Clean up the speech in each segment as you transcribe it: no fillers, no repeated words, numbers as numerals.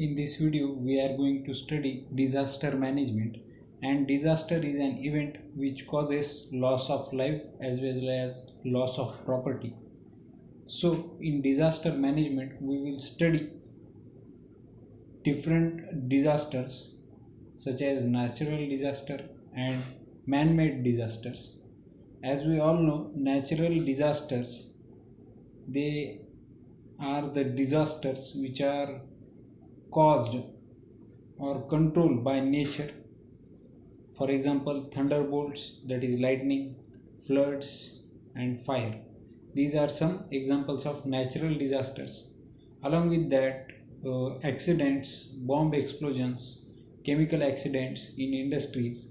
In this video, we are going to study disaster management, and disaster is an event which causes loss of life as well as loss of property. So, in disaster management, we will study different disasters such as natural disaster and man-made disasters. As we all know, natural disasters, they are the disasters which are caused or controlled by nature. For example, thunderbolts, that is lightning, floods, and fire. These are some examples of natural disasters. Along with that, accidents, bomb explosions, chemical accidents in industries,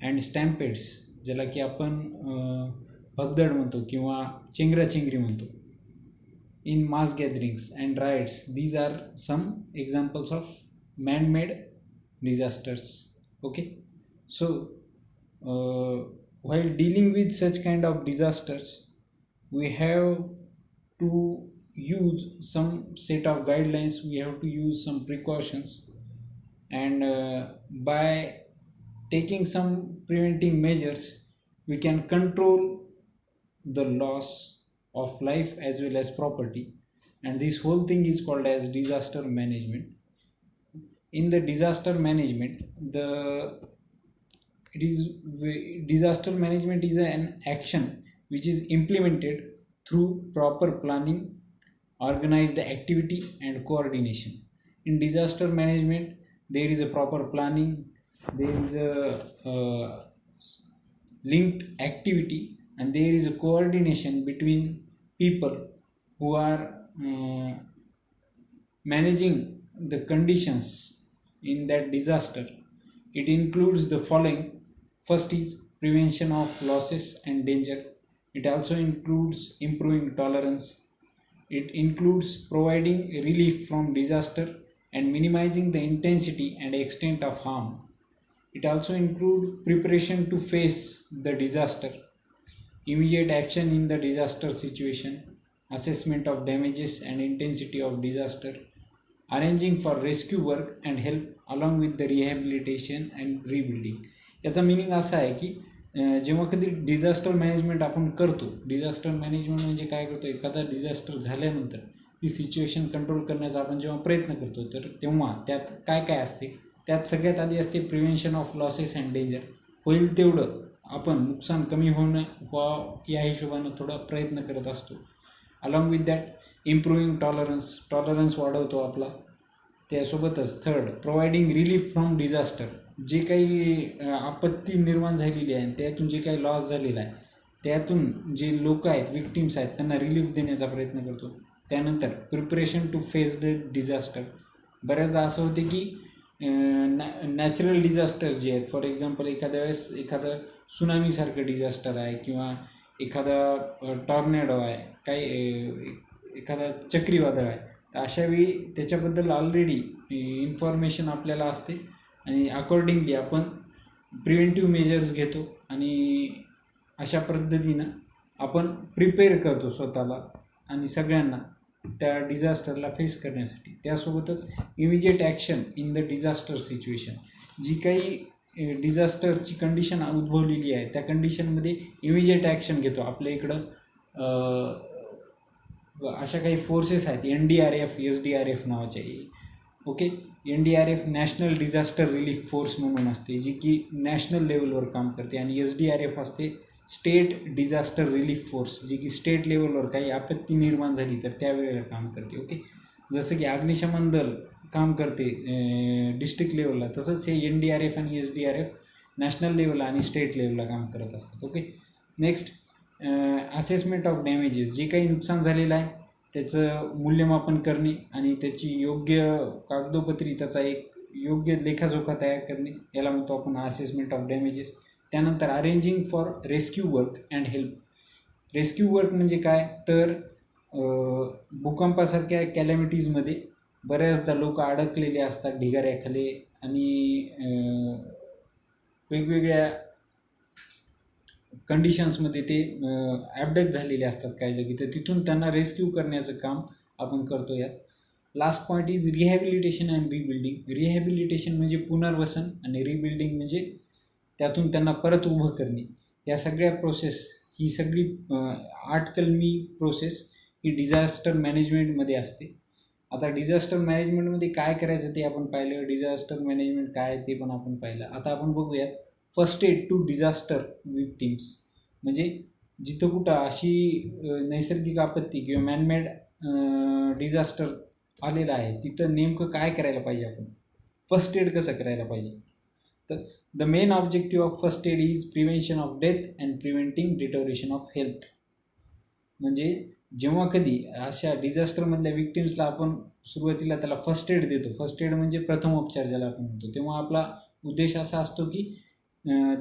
and स्टॅम्पेड्स, ज्याला की आपण भगदड म्हणतो किंवा चेंगराचेंगरी म्हणतो, in mass gatherings and riots. These are some examples of man-made disasters. Okay, so while dealing with such kind of disasters, we have to use some set of guidelines, we have to use some precautions, and by taking some preventive measures, we can control the loss of life as well as property, and this whole thing is called as disaster management. In the disaster management, disaster management is an action which is implemented through proper planning, organized activity, and coordination. In disaster management, there is a proper planning, there is a linked activity, and there is a coordination between people who are managing the conditions in that disaster. It includes the following. First is prevention of losses and danger. It also includes improving tolerance. It includes providing relief from disaster and minimizing the intensity and extent of harm. It also includes preparation to face the disaster, immediate action in the disaster situation, assessment of damages and intensity of disaster, arranging for rescue work and help along with the rehabilitation and rebuilding. याचा meaning असा आहे की जेव्हा कधी disaster management आपण करतो, disaster management म्हणजे काय करतो, एखादा डिझास्टर झाल्यानंतर ती सिच्युएशन कंट्रोल करण्याचा आपण जेव्हा प्रयत्न करतो, तर तेव्हा त्यात काय काय असते, त्यात सगळ्यात आधी असते prevention of losses and danger. होईल तेवढं आपण नुकसान कमी होणं या हिशोबानं थोडा प्रयत्न करत असतो. Along with that improving tolerance वाढवतो आपला. त्यासोबतच third, providing relief from disaster. जे काही आपत्ती निर्माण झालेली आहे, त्यातून जे काही लॉस झालेला आहे, त्यातून जे लोक आहेत, विक्टिम्स आहेत, त्यांना रिलीफ देण्याचा प्रयत्न करतो. त्यानंतर preparation to face the disaster. बऱ्याचदा असं होते की नॅचरल डिझास्टर जे आहेत, फॉर एक्झाम्पल एखाद्या वेळेस एखादं सुनामीसारखं डिझास्टर आहे किंवा एखादा टॉर्नेडो आहे, काही एखादा चक्रीवादळ आहे, तर अशावेळी त्याच्याबद्दल ऑलरेडी इन्फॉर्मेशन आपल्याला असते आणि अकॉर्डिंगली आपण प्रिव्हेंटिव्ह मेजर्स घेतो आणि अशा पद्धतीनं आपण प्रिपेअर करतो स्वतःला आणि सगळ्यांना त्या डिझास्टरला फेस करण्यासाठी. त्यासोबतच immediate action in the disaster situation. जी काही डिझास्टरची कंडिशन उद्भवलेली आहे, त्या कंडिशनमध्ये इमिजिएट ॲक्शन घेतो. आपल्या इकडं अशा काही फोर्सेस आहेत, NDRF, SDRF नावाचे. Okay, NDRF national disaster relief force म्हणून असते, जी की नॅशनल लेवलवर काम करते, आणि SDRF असते स्टेट डिझास्टर रिलीफ फोर्स, जी की स्टेट लेवलवर काही आपत्ती निर्माण झाली तर त्यावेळेला काम करते. ओके, जसं की अग्निशमन दल काम करते डिस्ट्रिक्ट लेवलला, तसंच हे NDRF आणि SDRF नॅशनल लेवलला आणि स्टेट लेवलला काम करत असतात. Okay, next assessment of damages. जे काही नुकसान झालेलं आहे त्याचं मूल्यमापन करणे आणि त्याची योग्य कागदोपत्री त्याचा एक योग्य लेखाजोखा तयार करणे, याला म्हणतो आपण असेसमेंट ऑफ डॅमेजेस. त्यानंतर arranging for rescue work and help. Rescue work म्हणजे काय, तर भूकंपासारख्या कॅलॅमिटीजमध्ये बऱ्याचदा लोक अडकलेले असतात ढिगाऱ्याखाली आणि वेगवेगळ्या कंडिशन्समध्ये ते ॲबडक्ट झालेले असतात काही जागी, तर तिथून त्यांना रेस्क्यू करण्याचं काम आपण करतो यात. Last point is rehabilitation and rebuilding. Rehabilitation म्हणजे पुनर्वसन आणि रिबिल्डिंग म्हणजे त्यातून त्यांना परत उभं करणे. या सगळ्या प्रोसेस, ही सगळी 8 कलमी प्रोसेस ही डिझास्टर मॅनेजमेंटमध्ये असते. आता डिझास्टर मॅनेजमेंटमध्ये काय करायचं ते आपण पाहिलं, डिझास्टर मॅनेजमेंट काय ते पण आपण पाहिलं. आता आपण बघूयात first aid to disaster victims. म्हणजे जिथं कुठं अशी नैसर्गिक आपत्ती किंवा मॅनमेड डिझास्टर आलेला आहे तिथं नेमकं काय करायला पाहिजे, आपण फर्स्ट एड कसं करायला पाहिजे. तर the main objective of first add is prevention of death and preventing deterioration of health. म्हणजे जेव्हा कधी अशा डिझास्टरमधल्या विक्टिम्सला आपण सुरुवातीला त्याला फर्स्ट एड देतो, फर्स्ट एड म्हणजे प्रथमोपचार ज्याला आपण म्हणतो, तेव्हा आपला उद्देश असा असतो की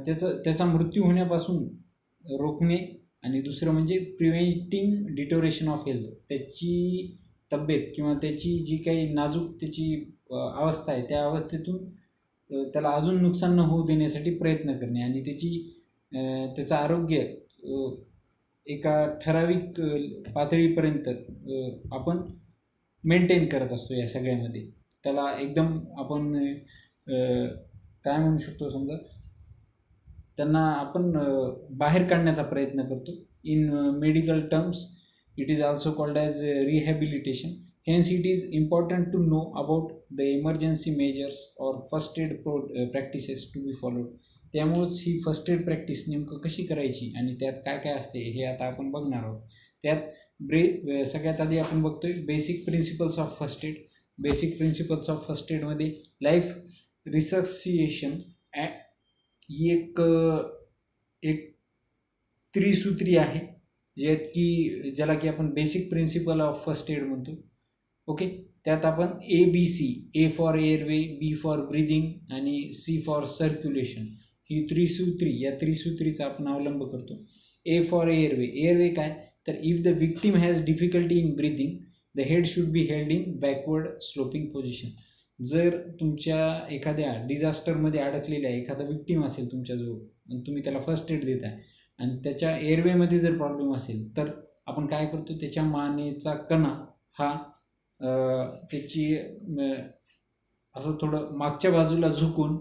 त्याचा मृत्यू होण्यापासून रोखणे आणि दुसरं म्हणजे प्रिव्हेंटिंग डिटोरेशन ऑफ हेल्थ. त्याची तब्येत किंवा त्याची जी काही नाजूक त्याची अवस्था आहे त्या अवस्थेतून त्याला अजून नुकसान न होऊ देण्यासाठी प्रयत्न करणे आणि त्याचं आरोग्य एका ठराविक पातळीपर्यंत आपण मेंटेन करत असतो. या सगळ्यामध्ये त्याला एकदम आपण काय म्हणू शकतो, समजा त्यांना आपण बाहेर काढण्याचा प्रयत्न करतो. In medical terms it is also called as rehabilitation. Hence it is important to know about the emergency measures और first aid practices to be followed. त्यामुळंच ही फर्स्ट एड प्रॅक्टिस नेमकं कशी करायची आणि त्यात काय काय असते हे आता आपण बघणार आहोत. त्यात सगळ्यात आधी आपण बघतोय basic principles of first aid. Basic principles of first एडमध्ये लाईफ रिससिएशन ही एक त्रिसूत्री आहे, ज्याला की आपण basic principle of first aid म्हणतो. ओके, त्यात आपण ABC, A for airway, B for breathing आणि C फॉर सर्क्युलेशन, ही या त्रिसूत्रीचा आपण अवलंब करतो. A for airway. एअरवे काय, तर if the victim has difficulty in breathing the head should be held in backward sloping position. जर तुमच्या एखाद्या डिझास्टरमध्ये अडकलेल्या एखादा विक्टिम असेल तुमच्याजवळ आणि तुम्ही त्याला फर्स्ट एड देताय आणि त्याच्या एअरवेमध्ये जर प्रॉब्लेम असेल तर आपण काय करतो, त्याच्या मानेचा कणा हा त्याची असं थोडं मागच्या बाजूला झुकून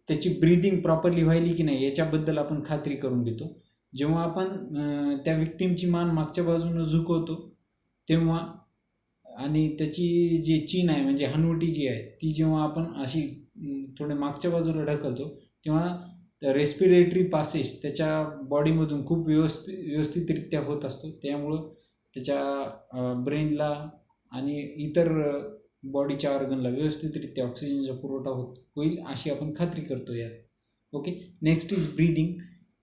त्याची ब्रीदिंग प्रॉपरली व्हायली की नाही याच्याबद्दल आपण खात्री करून घेतो. जेव्हा आपण त्या विक्टिमची मान मागच्या बाजूनं झुकवतो तेव्हा आणि त्याची जी चीन आहे म्हणजे हनवटी जी आहे ती जेव्हा आपण अशी थोडे मागच्या बाजूला ढकलतो तेव्हा रेस्पिरेटरी पासेस त्याच्या बॉडीमधून खूप व्यवस्थितरित्या होत असतो. त्यामुळं त्याच्या ब्रेनला आणि इतर बॉडीच्या ऑर्गनला व्यवस्थितरित्या ऑक्सिजनचा पुरवठा होईल अशी आपण खात्री करतो यात. Okay, next is breathing.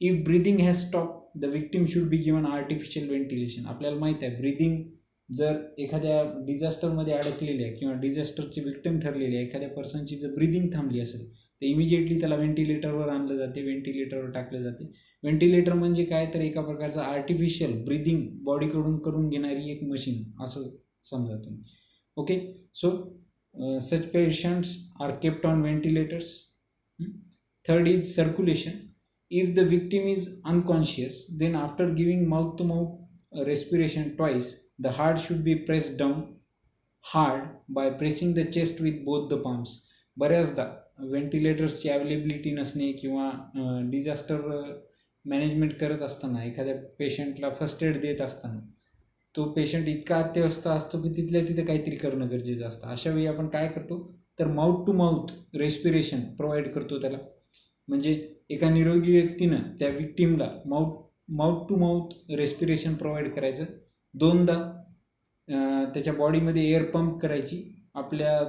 If breathing has stop the victim should be given artificial ventilation. आपल्याला माहीत आहे ब्रीदिंग जर एखाद्या डिझास्टरमध्ये अडकलेल्या किंवा डिझास्टरची विक्टिम ठरलेल्या एखाद्या पर्सनची जर ब्रीदिंग थांबली असेल तर इमिजिएटली त्याला व्हेंटिलेटरवर आणलं जाते, व्हेंटिलेटरवर टाकलं जाते. व्हेंटिलेटर म्हणजे काय, तर एका प्रकारचं आर्टिफिशियल ब्रीदिंग बॉडीकडून करून घेणारी एक मशीन असं समजा तुम्ही. Okay, so such patients are kept on ventilators. Third is circulation. If the victim is unconscious, then after giving mouth to mouth respiration twice, the heart should be pressed down hard by pressing the chest with both the palms. बऱ्याचदा व्हेंटिलेटर्सची availability नसणे किंवा disaster management करत असताना एखाद्या पेशंटला first aid देत असताना तो पेशंट इतका अत्यवस्थ असतो की तिथल्या तिथे काहीतरी करणं गरजेचं असतं. अशा वेळी आपण काय करतो, तर mouth to mouth respiration provide करतो त्याला. म्हणजे एका निरोगी व्यक्तीनं त्या विक्टिमला mouth to mouth respiration provide करायचं. 2दा त्याच्या बॉडीमध्ये एअर पंप करायची, आपल्या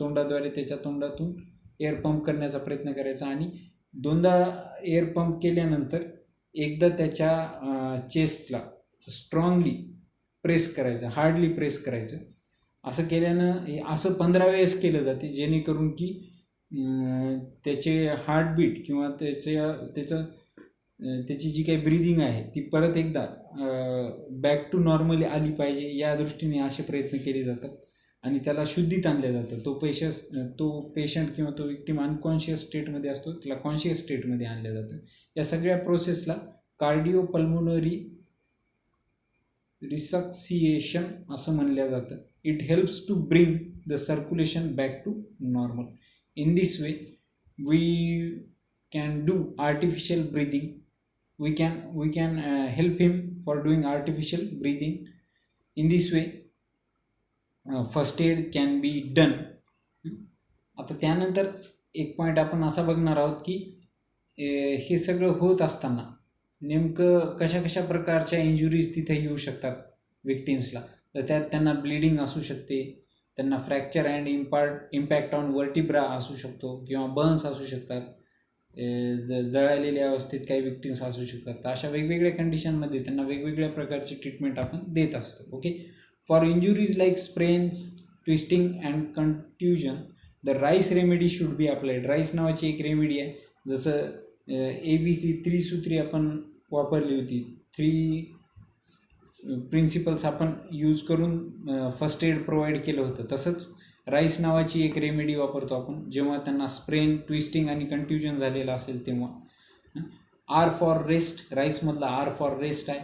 तोंडाद्वारे त्याच्या तोंडातून एअर पंप करण्याचा प्रयत्न करायचा आणि 2दा एअर पंप केल्यानंतर एकदा त्याच्या चेस्टला स्ट्रॉंगली प्रेस करायचं, हार्डली प्रेस करायचं. असं केल्यानं असं 15 वेळेस केलं जाते जेणेकरून की त्याचे हार्टबीट किंवा त्याची जी काही ब्रीदिंग आहे ती परत एकदा बॅक टू नॉर्मली आली पाहिजे या दृष्टीने असे प्रयत्न केले जातात आणि त्याला शुद्धीत आणलं जातं. तो पेशंट किंवा तो विक्टिम अनकॉन्शियस स्टेटमध्ये असतो, त्याला कॉन्शियस स्टेटमध्ये आणलं जातं. या सगळ्या प्रोसेसला कार्डिओपल्मोनरी रिसक्सिएशन असं म्हणलं जातं. It helps to bring the circulation back to normal. In this way we can do artificial breathing. we can help him for doing artificial breathing. In this way first aid can be done. आता त्यानंतर एक point आपण असा बघणार आहोत की हे सगळं होत असताना नेमकं कशा कशा प्रकारच्या इंजुरीज तिथे येऊ शकतात विक्टिम्सला. तर त्यात त्यांना ब्लिडिंग असू शकते, त्यांना fracture and impact on vertebra असू शकतो, किंवा बर्न्स असू शकतात, जळालेल्या अवस्थेत काही विक्टिम्स असू शकतात. तर अशा वेगवेगळ्या कंडिशनमध्ये त्यांना वेगवेगळ्या प्रकारची ट्रीटमेंट आपण देत असतो. Okay. For injuries like sprains, twisting and contusion the RICE remedy should be applied. RICE नावाची एक रेमेडी आहे. जसं ABC त्रिसूत्री आपण वापरली होती, 3 प्रिन्सिपल्स आपण यूज करून फर्स्ट एड प्रोव्हाइड केलं होतं, तसंच राईस नावाची एक रेमेडी वापरतो आपण जेव्हा त्यांना स्प्रेन, ट्विस्टिंग आणि कंट्युजन झालेलं असेल तेव्हा. R फॉर रेस्ट, राईसमधला R फॉर रेस्ट आहे,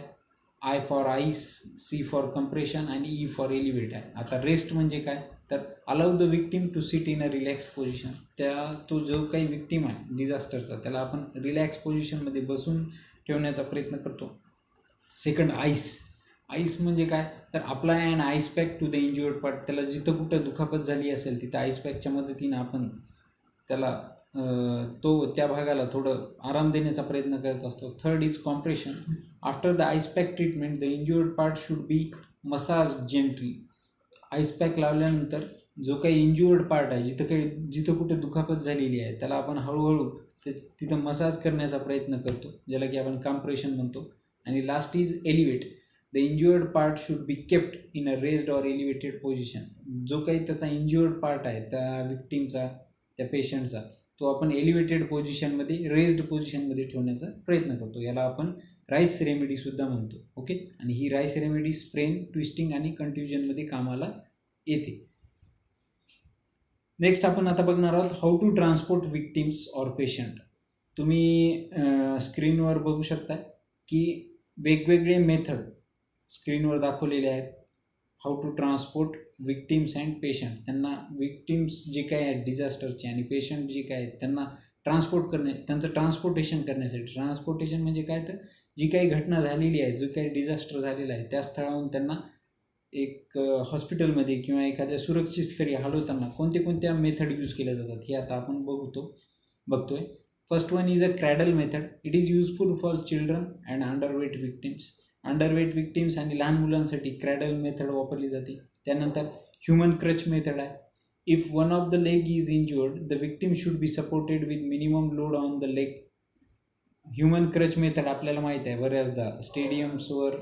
I for ice, C for compression आणि E फॉर एलिव्हेट आहे. आता रेस्ट म्हणजे काय, तर allow the victim to sit in a relax position. तो जो काही विक्टीम आहे डिझास्टरचा त्याला आपण रिलॅक्स पोझिशनमध्ये बसून ठेवण्याचा प्रयत्न करतो. सेकंड, आईस म्हणजे काय, तर apply and ice pack to the injured part. त्याला जिथं कुठं दुखापत झाली असेल तिथं आईस पॅकच्या मदतीनं आपण त्याला त्या भागाला थोडं आराम देण्याचा प्रयत्न करत असतो. Third is compression. After the ice pack treatment the injured part should be massage gently. Ice pack लावल्यानंतर जो काही इंज्युअर्ड पार्ट आहे, जिथं कुठे दुखापत झालेली आहे त्याला आपण हळूहळू तिथं मसाज करण्याचा प्रयत्न करतो, ज्याला की आपण कॉम्प्रेशन म्हणतो. आणि last is elevate. The injured part should be kept in a raised or elevated position. जो काही त्याचा इंज्युअर्ड पार्ट आहे त्या विक्टीमचा, त्या पेशंटचा, तो आपण एलिव्हेटेड पोझिशनमध्ये, रेस्ड पोझिशनमध्ये ठेवण्याचा प्रयत्न करतो. याला आपण राईस रेमेडीसुद्धा म्हणतो. ओके. आणि ही राईस रेमेडी स्प्रेन, ट्विस्टिंग आणि कंट्युजनमध्ये कामाला येते. नेक्स्ट आपण आता बघणार आहोत how to transport victims or patient. तुम्ही स्क्रीनवर बघू शकता की वेगवेगळे मेथड स्क्रीनवर दाखवलेले आहेत. How to transport victims and patient. त्यांना विक्टिम्स जे काय आहेत डिझास्टरचे आणि पेशंट जे काय आहेत त्यांना त्यांचं ट्रान्सपोर्टेशन करण्यासाठी. ट्रान्सपोर्टेशन म्हणजे काय, तर जी काही घटना झालेली आहे, जो काही डिझास्टर झालेला आहे त्या स्थळाहून त्यांना एक हॉस्पिटलमध्ये किंवा एखाद्या सुरक्षित स्थळी हलवताना कोणत्या मेथड यूज केल्या जातात हे आता आपण बघतोय. First one is a cradle method. It is useful for children and underweight victims. Underweight victims आणि लहान मुलांसाठी क्रॅडल मेथड वापरली जाते. त्यानंतर ह्युमन क्रच मेथड आहे. If one of the leg is injured the victim should be supported with minimum load on the leg. Human crutch method आपल्याला माहीत आहे, बऱ्याचदा स्टेडियम्सवर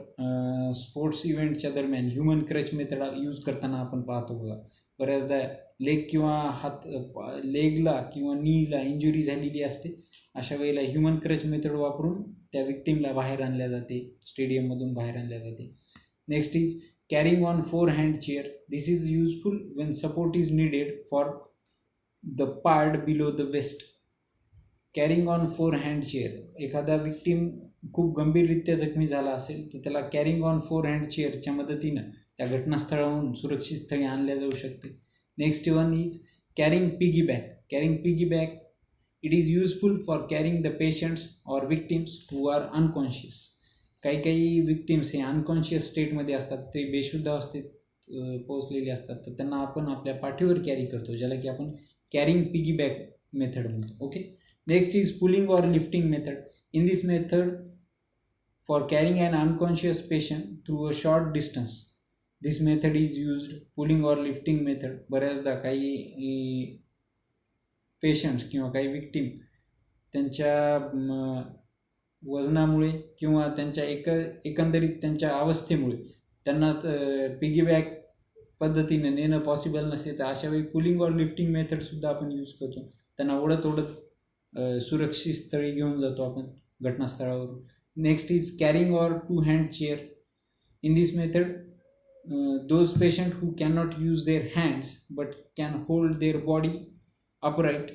स्पोर्ट्स इव्हेंटच्या दरम्यान ह्युमन क्रच मेथड यूज करताना आपण पाहतो बघा. बऱ्याचदा लेगला किंवा नीला इंजुरी झालेली असते. अशा वेळेला ह्युमन क्रच मेथड वापरून त्या विक्टीमला बाहेर आणल्या जाते, स्टेडियममधून बाहेर आणल्या जाते. Next is carrying on 4 hand chair. This is useful when support is needed for the part below the waist. Carrying on 4 hand chair. एखादा विक्टीम खूप गंभीररित्या जखमी झाला असेल तर त्याला कॅरिंग ऑन 4 हँड चेअरच्या मदतीनं त्या घटनास्थळाहून सुरक्षित स्थळी आणल्या जाऊ शकते. Next one is carrying piggyback. Carrying piggyback it is useful for carrying the patients or victims who are unconscious. काही विक्टिम्स हे अनकॉन्शियस स्टेटमध्ये असतात, ते बेशुद्ध अवस्थेत पोहोचलेले असतात, तर त्यांना आपण आपल्या पाठीवर कॅरी करतो, ज्याला की आपण कॅरिंग पिगीबॅक मेथड म्हणतो. Okay. Next is pulling or lifting method. In this method, for carrying an unconscious patient through a short distance, this method is used. Pulling or lifting method. बऱ्याचदा काही पेशंट्स किंवा काही victim त्यांच्या वजनामुळे किंवा त्यांच्या एकंदरीत त्यांच्या अवस्थेमुळे त्यांना पिगीबॅक पद्धतीने नेणं पॉसिबल नसते, तर अशा वेळी पुलिंग और लिफ्टिंग मेथडसुद्धा आपण यूज करतो. त्यांना ओढत सुरक्षित स्थळी घेऊन जातो आपण घटनास्थळावरून. Next is carrying or 2 hand chair. In this method those patient who can not use their hands but can hold their body upright,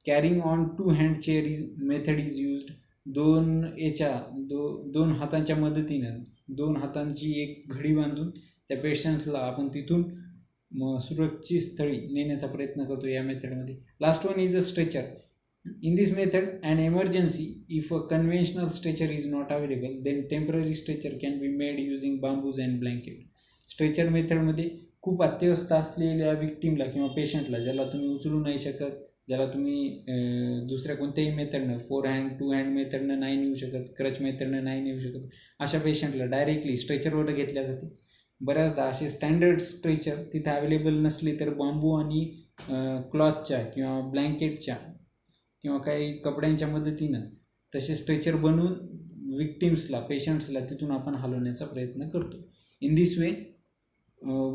carrying on 2 hand chair method is used. दोन हातांच्या मदतीनं 2 हातांची एक घडी बांधून त्या पेशंटला आपण तिथून सुरक्षित स्थळी नेण्याचा प्रयत्न करतो या मेथडमध्ये. Last one is a stretcher. In this method, an emergency, if a conventional stretcher is not available, then temporary stretcher can be made using bamboos and blanket. Stretcher मेथडमध्ये खूप अत्यवस्थ असलेल्या विक्टीमला किंवा पेशंटला, ज्याला तुम्ही उचलू नाही शकत, ज्याला तुम्ही दुसऱ्या कोणत्याही मेथडनं 4 हँड 2 हँड मेथडनं नाही नेऊ शकत, क्रच मेथडनं नाही नेऊ शकत, अशा पेशंटला डायरेक्टली स्ट्रेचरवर घेतल्या जाते. बऱ्याचदा असे स्टँडर्ड स्ट्रेचर तिथे अवेलेबल नसले तर बांबू आणि क्लॉथच्या किंवा ब्लँकेटच्या किंवा काही कपड्यांच्या मदतीनं तसे स्ट्रेचर बनवून विक्टिम्सला पेशंट्सला तिथून आपण हलवण्याचा प्रयत्न करतो. In this way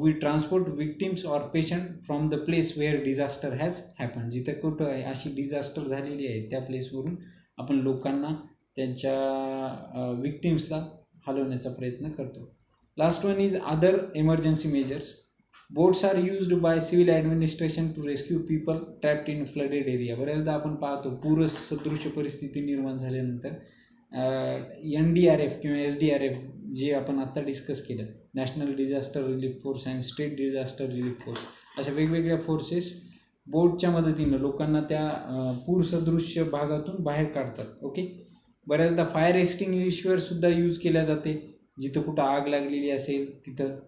we transport victims or patient from the place where disaster has happen. जिथं कुठं आहे अशी डिझास्टर झालेली आहे त्या प्लेसवरून आपण लोकांना त्यांच्या विक्टिम्सला हलवण्याचा प्रयत्न करतो. Last one is other emergency measures. Boats are used by civil administration to rescue people trapped in flooded area. बऱ्याचदा आपण पाहतो पूरसदृश्य परिस्थिती निर्माण झाल्यानंतर NDRF किंवा SDRF जे आपण आत्ता डिस्कस केलं, national disaster relief force and state disaster relief force, अशा वेगवेगळ्या फोर्सेस बोटच्या मदतीनं लोकांना त्या पूरसदृश्य भागातून बाहेर काढतात. ओके. बऱ्याचदा फायर एक्सटिंग्विशरसुद्धा यूज केल्या जाते. जिथं कुठं आग लागलेली असेल तिथं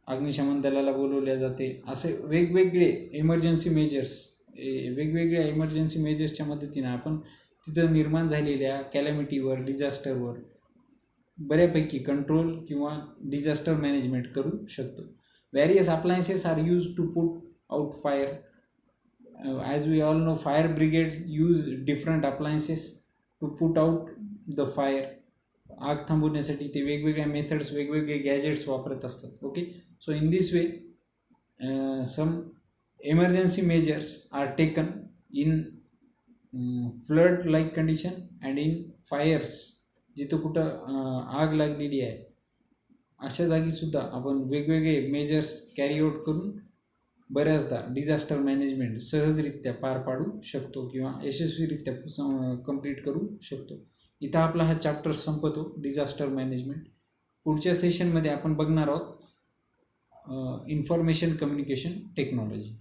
अग्निशमन दलाला बोलवल्या जाते. असे वेगवेगळ्या इमर्जन्सी मेजर्सच्या मदतीनं आपण तिथं निर्माण झालेल्या कॅलॅमिटीवर, डिझास्टरवर बऱ्यापैकी कंट्रोल किंवा डिझास्टर मॅनेजमेंट करू शकतो. Various appliances are use to put out fire. As we all know, fire brigade use different appliances to put out the fire. आग थांबवण्यासाठी ते वेगवेगळ्या मेथड्स, वेगवेगळे गॅजेट्स वापरत असतात. Okay. So in this way, some emergency measures are taken in flood-like condition and in fires. जिथं कुठं आग लागलेली आहे अशा जागीसुद्धा आपण वेगवेगळे मेजर्स कॅरी आउट करून बऱ्याचदा डिझास्टर मॅनेजमेंट सहजरित्या पार पाडू शकतो किंवा यशस्वीरित्या कंप्लीट करू शकतो. इथं आपला हा चॅप्टर संपतो, डिझास्टर मॅनेजमेंट. पुढच्या सेशनमध्ये आपण बघणार आहोत इन्फॉर्मेशन कम्युनिकेशन टेक्नॉलॉजी.